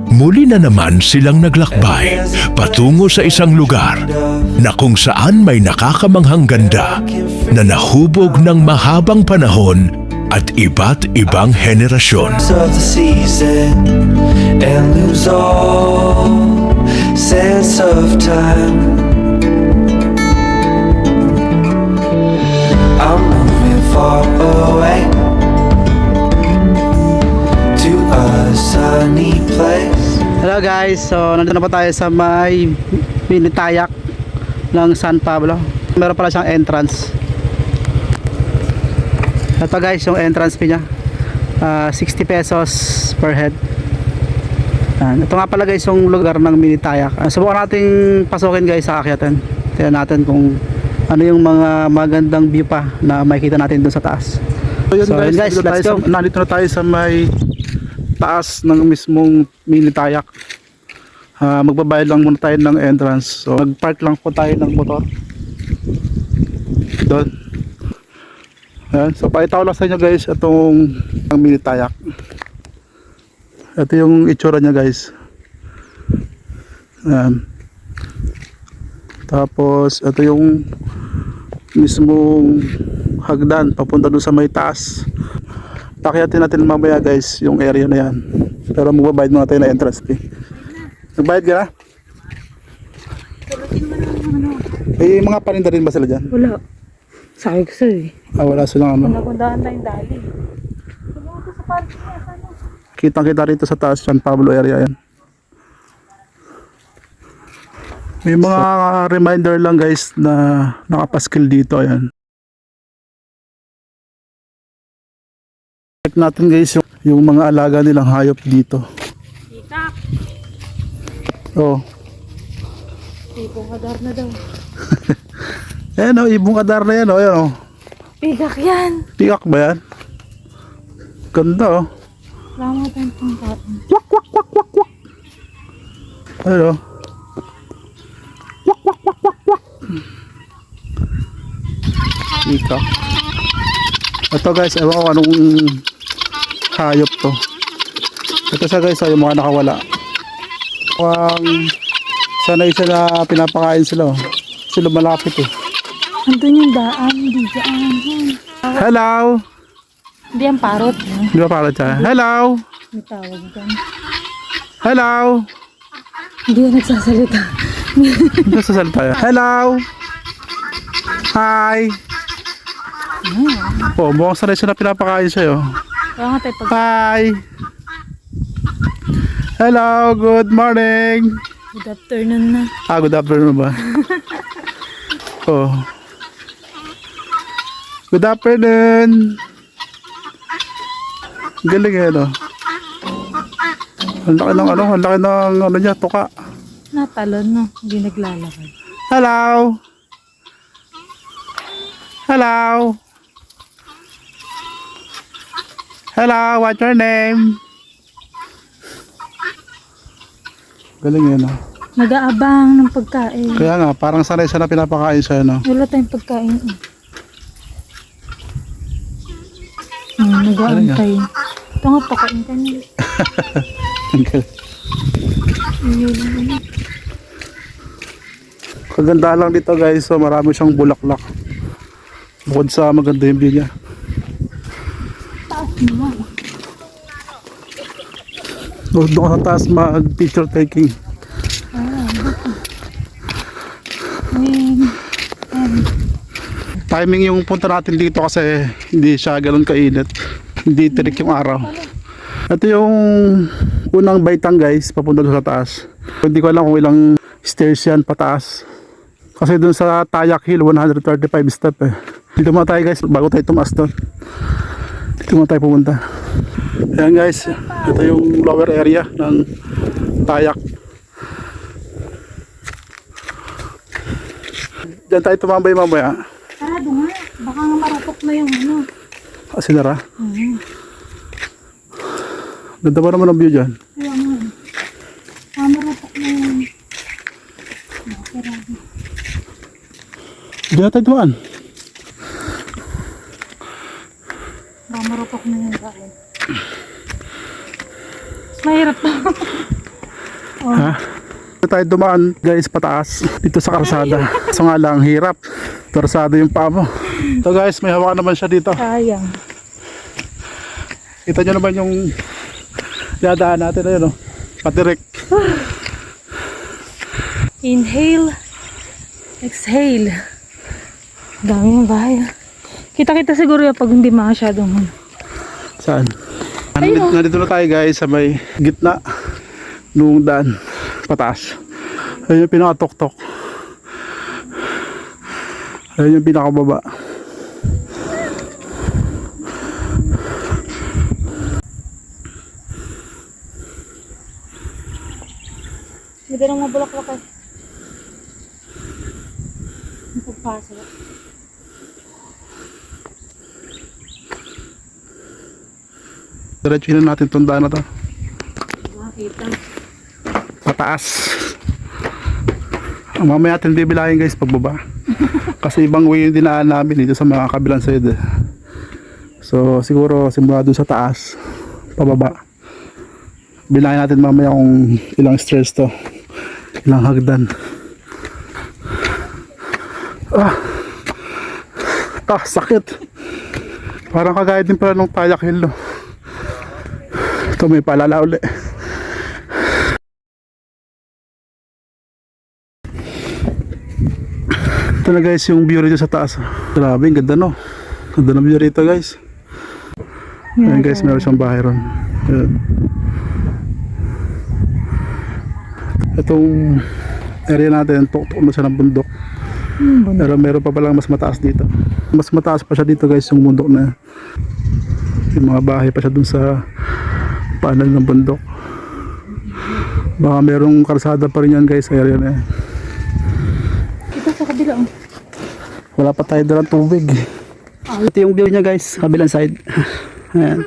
Muli na naman silang naglakbay patungo sa isang lugar na kung saan may nakakamanghang ganda na nahubog ng mahabang panahon at iba't ibang henerasyon. Of the season and lose all sense of time. I'm moving far away to a sunny place. Hello guys, so nandito na po tayo sa may Minitayak ng San Pablo. Meron pala siyang entrance. Ito guys, yung entrance fee niya, 60 pesos per head. Ito nga pala guys yung lugar ng Minitayak. Subukan nating pasukin guys sa akyatan. Tingnan natin kung ano yung mga magandang view pa na makikita natin dun sa taas. So yun guys, let's go. Nandito na tayo sa may taas ng mismong Minitayak. Magbabayad lang muna tayo ng entrance. So magpark lang po tayo ng motor doon. Ayan. So pakita ko lang sa inyo guys itong ang Minitayak. Ito yung itsura nya guys. Ayan. Tapos ito yung mismong hagdan papunta doon sa may taas. Takyatin natin mamaya guys yung area na yan. Pero magbabayad muna tayo ng entrance fee. Nagbayad ka na? Eh mga paninda rin ba sila dyan? Wala. Sakay ko sa'yo eh. Wala silang ano. Nakundahan tayong dali. Sumunod sa parking na sana. Kitang kita rito sa taas San Pablo area yan. May mga reminder lang guys na nakapaskil dito. Ayan. Check natin guys yung mga alaga nilang hayop dito. Itak. Oh. Tipong kadar na daw. Ayan o, ibong adar na yan o. Ayan o. Pigak yan. Pikak ba yan? Ganda o. Wala mo tayong pangkain. Wak wak wak wak wak. Ayan o. Wak wak wak wak wak. Pikak. Ito guys, ewan ko anong hayop to. Ito siya guys, yung mga nakawala. Sanay siya na pinapakain sila oh. Sila malapit eh. Andun yung daan. Hindi daan. Hello! Hindi ang parot. Di ba para siya? Hello! May tawag dyan. Hello! Hindi yan nagsasalita. Ano sa salita yan? Hello! Hi! Oh, mukhang sanay siya na pinapakain siya oh. Kaya nga tayo pag... Hi! Hello! Good morning! Good afternoon na. Good afternoon ba? Oh. Good afternoon! Galing eh, no? Ang laki ng ang laki ng ano niya, tuka. Natalon no. Hindi naglalakad. Hello! Hello! Hello, what's your name? Galing eh, no? Nag-aabang ng pagkain. Kaya nga, parang sanay siya na pinapakain siya, no? Wala tayong pagkain eh. Nag-aantay. Ito nga, pakain ka niya. Ang galing. Kaganda lang dito guys, so marami siyang bulaklak. Bukod sa maganda yung view niya. Taas naman. Doon sa taas mag picture taking. Timing yung punta natin dito kasi hindi siya ganoon kainit. Hindi tirik yung araw. Ito yung unang baitang guys, papunta doon sa taas. Hindi ko alam kung ilang stairs yan pataas. Kasi doon sa Tayak Hill, 135 step eh. Dito muna tayo guys, bago tayo tumaas doon. Dito muna tayo pumunta. Ayan guys, ito yung lower area ng Tayak. Diyan tayo tumambay mamaya. Sarado nga. Baka nga marupok na yung ano. Sinara. Ganda pa naman ang view dyan. Kaya nga. Marupok na yung... Sarado. Hindi na tayo dumaan. Baka marupok na yung daan. Mas mahirap pa. Ha? Tayo dumaan guys pataas dito sa kalsada. So nga lang hirap. Torsado yung paa mo. So guys, may hawakan naman siya dito. Sayang. Kita nyo naman yung dadaan natin. Ayun o. Patirik. Inhale. Exhale. Dami ng bahay. Kita-kita siguro yan pag hindi masyadong. Saan? Nandito na tayo guys sa may gitna nung daan pataas. Ayun yung pinaka-tok-tok. Ayun yung pinaka-baba. Hindi nang mabulaklak eh. Ang pagpasok. Diretsuhin na natin itong daan na to. Makita. Pataas. Mamaya natin bibilangin guys pagbaba. Kasi ibang way yung dinaan namin dito sa mga kabilang side. So siguro simula dun sa taas pababa. Bilangin natin mamaya kung ilang stairs to, ilang hagdan. Sakit. Parang kagaya din pala nung Tayak Hill. Ito may paalala uli. Ito na guys yung view rito sa taas. Grabe, ang ganda no. Ganda ng view rito guys. Ayan guys, meron siyang bahay ron. Ayan. Itong area natin, tuktok na siya ng bundok. Pero meron pa palang mas mataas dito. Mas mataas pa siya dito guys yung bundok na yan. Yung mga bahay pa siya dun sa panel ng bundok. Baka merong karsada pa rin yan guys sa area na yan. Ito sa kabila. Oh. Wala pa tayo dalang tubig. Ito yung view niya guys, kabilang side. Ayan.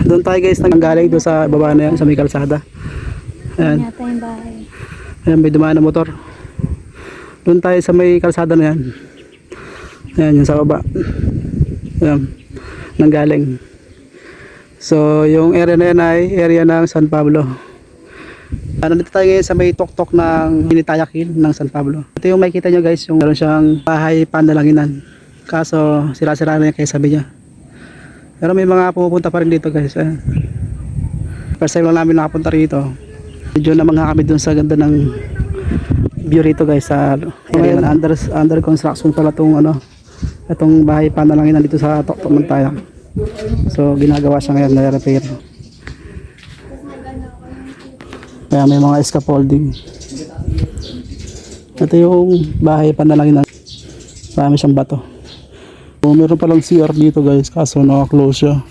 Doon tayo guys nanggaling doon sa baba na yan, sa may kalsada. Ayan. Yata yung bahay. Ayan, may dumaan na motor. Doon tayo sa may kalsada na yan. Ayan, yung sa baba. Ayan, nanggaling. So, yung area na yan ay area ng San Pablo. Nandito tayo ngayon sa may tuktok ng Tayak Hill ng San Pablo. Ito yung makikita nyo guys, yung meron siyang bahay pandalanginan. Kaso, sira-sira na yung kaya sabi niya. Pero may mga pumupunta pa rin dito guys. First time lang namin nakapunta rito. Medyo namangha kami dun sa ganda ng view rito guys sa area na under construction pala itong bahay pandalanginan dito sa tuktok ng Tayak. So ginagawa siya ngayon, na-repair. Kaya may mga scaffolding. Ito yung bahay pandalanginan. Marami siyang bato. So, meron palang CR dito guys, kaso naka-close siya.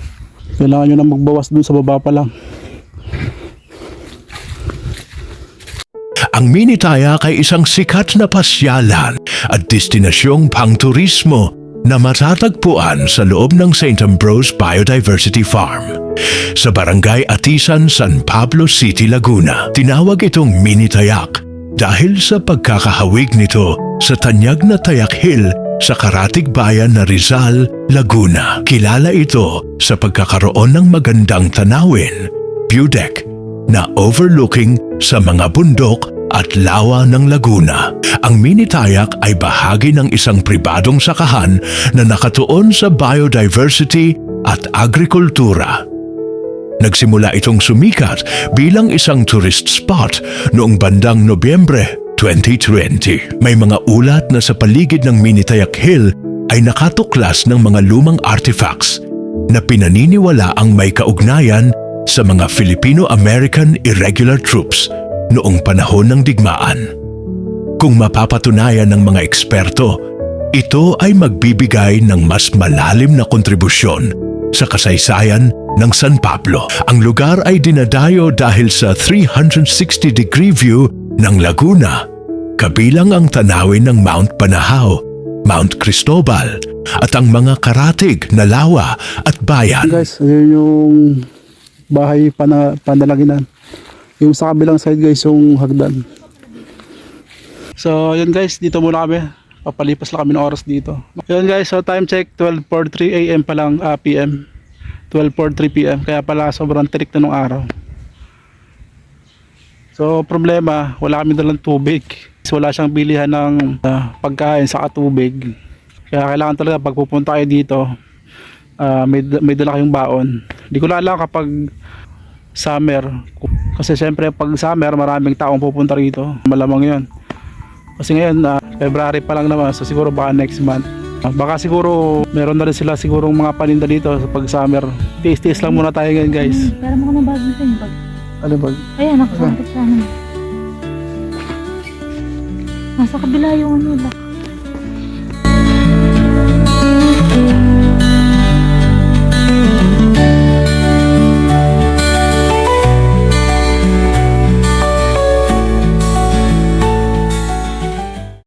Kailangan nyo na magbawas dun sa baba pa lang. Ang Mini Tayak ay isang sikat na pasyalan at destinasyong pangturismo na matatagpuan sa loob ng St. Ambrose Biodiversity Farm. Sa Barangay Atisan, San Pablo City, Laguna. Tinawag itong Mini Tayak dahil sa pagkakahawig nito sa tanyag na Tayak Hill sa karatig bayan na Rizal, Laguna. Kilala ito sa pagkakaroon ng magandang tanawin, view deck, na overlooking sa mga bundok at lawa ng Laguna. Ang Mini Tayak ay bahagi ng isang pribadong sakahan na nakatuon sa biodiversity at agrikultura. Nagsimula itong sumikat bilang isang tourist spot noong bandang Nobyembre 2020. May mga ulat na sa paligid ng Mini Tayak Hill ay nakatuklas ng mga lumang artifacts na pinaniniwala ang may kaugnayan sa mga Filipino-American Irregular Troops noong panahon ng digmaan. Kung mapapatunayan ng mga eksperto, ito ay magbibigay ng mas malalim na kontribusyon sa kasaysayan ng San Pablo. Ang lugar ay dinadayo dahil sa 360-degree view ng Laguna, kabilang ang tanawin ng Mount Banahaw, Mount Cristobal, at ang mga karatig na lawa at bayan. Guys, yun yung bahay pandalanginan. Yung sa kabilang side guys, yung hagdan. So, yun guys, dito muna kami. Papalipas lang kami ng oras dito. Yun guys, so time check, 12:43 AM pa lang, PM. 12:43 PM. Kaya pala sobrang tirik na nung araw. So problema, wala kami dalang tubig. Wala siyang bilihan ng pagkain sa tubig. Kaya kailangan talaga pag pupunta kayo dito, may dala kayong baon. Hindi ko na alam kapag summer. Kasi syempre pag summer maraming taong pupunta rito. Malamang yun. Kasi ngayon, February pa lang naman. So siguro baka next month. Baka siguro meron na rin sila siguro mga paninda dito sa pag summer. Tiis-tiis lang muna tayo ngayon guys. Pero mo ko ng bag nito yung bag. Ano ba? Ayan, nakasangkot siya. Nasa kabila yung ano, lock.